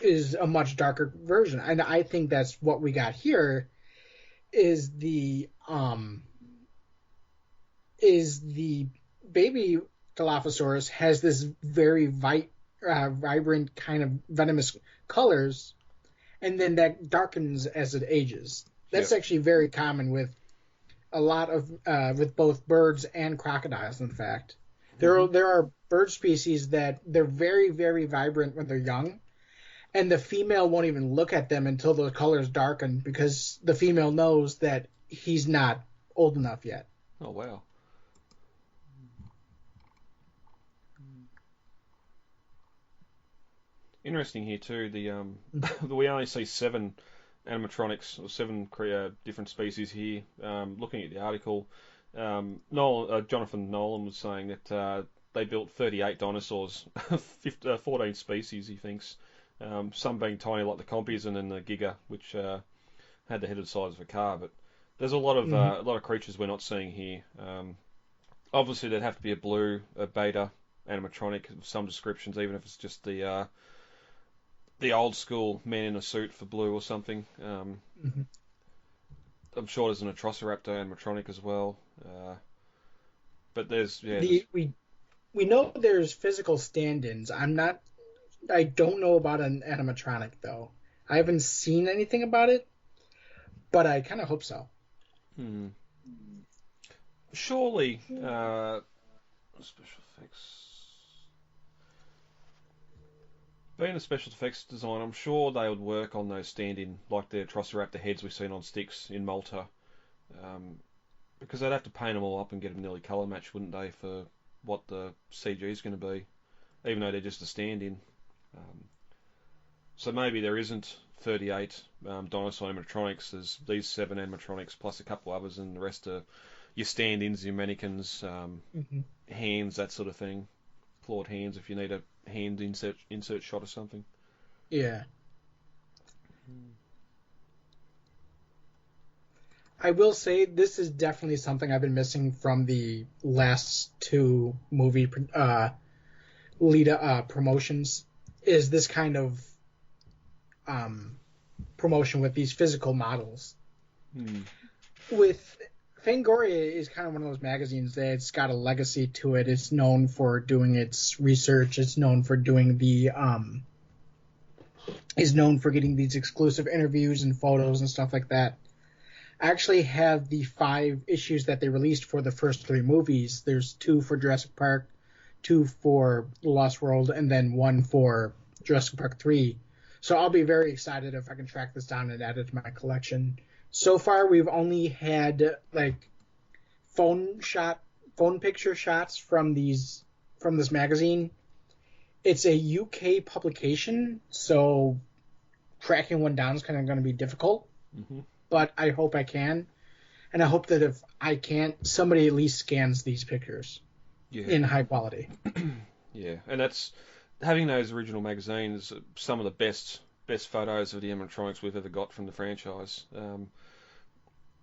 is a much darker version. And I think that's what we got here is the baby Dilophosaurus has this very vibrant kind of venomous colors, and then that darkens as it ages. That's actually very common with a lot of with both birds and crocodiles. In fact, there are bird species that they're very, very vibrant when they're young, and the female won't even look at them until the colors darken because the female knows that he's not old enough yet. Oh wow. Interesting here too. We only see 7 animatronics or 7 different species here. Looking at the article, Jonathan Nolan was saying that they built 38 dinosaurs, 14 species. He thinks, some being tiny like the Compies, and then the Giga, which had the head the size of a car. But there's a lot of creatures we're not seeing here. Obviously, there'd have to be a beta animatronic of some descriptions, even if it's just the old school man in a suit for Blue or something. I'm sure there's an Atrociraptor animatronic as well. But there's we know there's physical stand-ins. I don't know about an animatronic though. I haven't seen anything about it, but I kind of hope so. Surely, special effects. Being a special effects design, I'm sure they would work on those stand-in, like the Atrociraptor heads we've seen on sticks in Malta. Because they'd have to paint them all up and get them nearly colour matched, wouldn't they, for what the CG is going to be. even though they're just a stand-in. So maybe there isn't 38 dinosaur animatronics. There's these 7 animatronics plus a couple others, and the rest are your stand-ins, your mannequins, hands, that sort of thing. Clawed hands if you need a hand insert shot or something. Yeah. I will say this is definitely something I've been missing from the last 2 movie promotions. Is this kind of promotion with these physical models? With Fangoria is kind of one of those magazines that's got a legacy to it. It's known for doing its research. It's known for doing is known for getting these exclusive interviews and photos and stuff like that. I actually have the 5 issues that they released for the first 3 movies. There's 2 for Jurassic Park, 2 for Lost World, and then 1 for Jurassic Park 3. So I'll be very excited if I can track this down and add it to my collection. So far, we've only had like phone picture shots from this magazine. It's a UK publication, so tracking one down is kind of going to be difficult. But I hope I can, and I hope that if I can't, somebody at least scans these pictures in high quality. Yeah, and that's having those original magazines. Some of the best photos of the animatronics we've ever got from the franchise.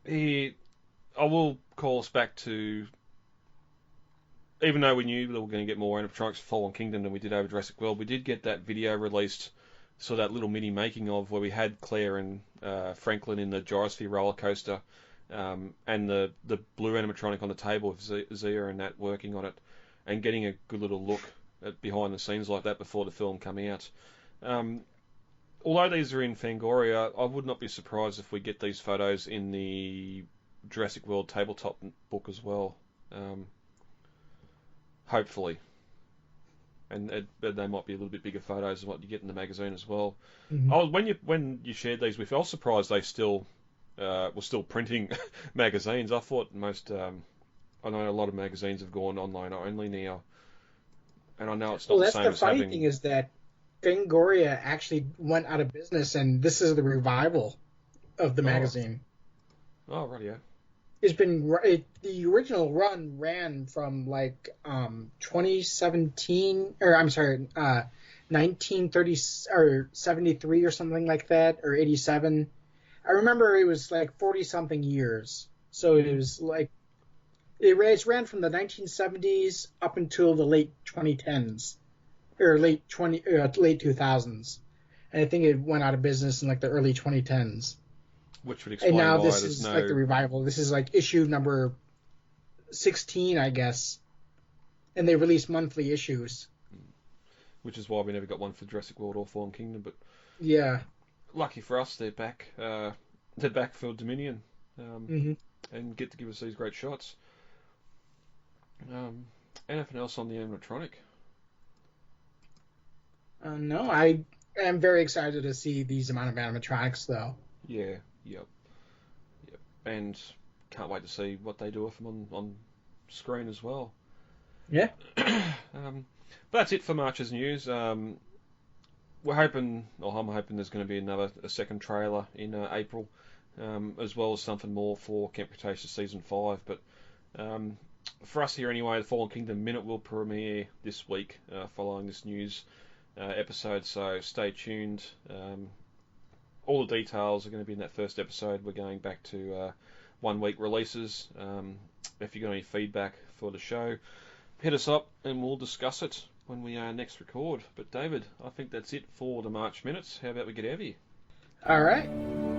I will call us back to, even though we knew that we were going to get more animatronics for Fallen Kingdom than we did over Jurassic World, we did get that video released. So that little mini making of where we had Claire and Franklin in the gyrosphere roller coaster, and the blue animatronic on the table with Zia and that working on it, and getting a good little look at behind the scenes like that before the film come out. Although these are in Fangoria, I would not be surprised if we get these photos in the Jurassic World tabletop book as well. Hopefully. And they might be a little bit bigger photos than what you get in the magazine as well. When you shared these with me, I was surprised they still were still printing magazines. I thought most, I know a lot of magazines have gone online only now, and I know it's not the same as having... Well, that's the funny thing is that Fangoria actually went out of business, and this is the revival of the magazine. Oh, right, yeah. It's been the original run ran from like 2017 or 1930 or 73 or something like that, or 87. I remember it was like 40 something years. So it was like it ran from the 1970s up until the late 2010s or late 2000s, and I think it went out of business in like the early 2010s. Which would explain why. And now why this is like the revival. This is like issue number 16, I guess. And they release monthly issues. Which is why we never got one for Jurassic World or Fallen Kingdom. But yeah, lucky for us, they're back. They're back for Dominion, and get to give us these great shots. Anything else on the animatronic? No, I am very excited to see these amount of animatronics, though. Yeah. Yep. And can't wait to see what they do with them on screen as well. Yeah. But that's it for March's news. We're hoping, or I'm hoping, there's going to be a second trailer in April, as well as something more for Camp Cretaceous Season 5. But for us here anyway, the Fallen Kingdom Minute will premiere this week following this news episode, so stay tuned. All the details are going to be in that first episode. We're going back to 1 week releases. If you've got any feedback for the show, hit us up and we'll discuss it when we next record. But David, I think that's it for the March Minutes. How about we get out of here? All right.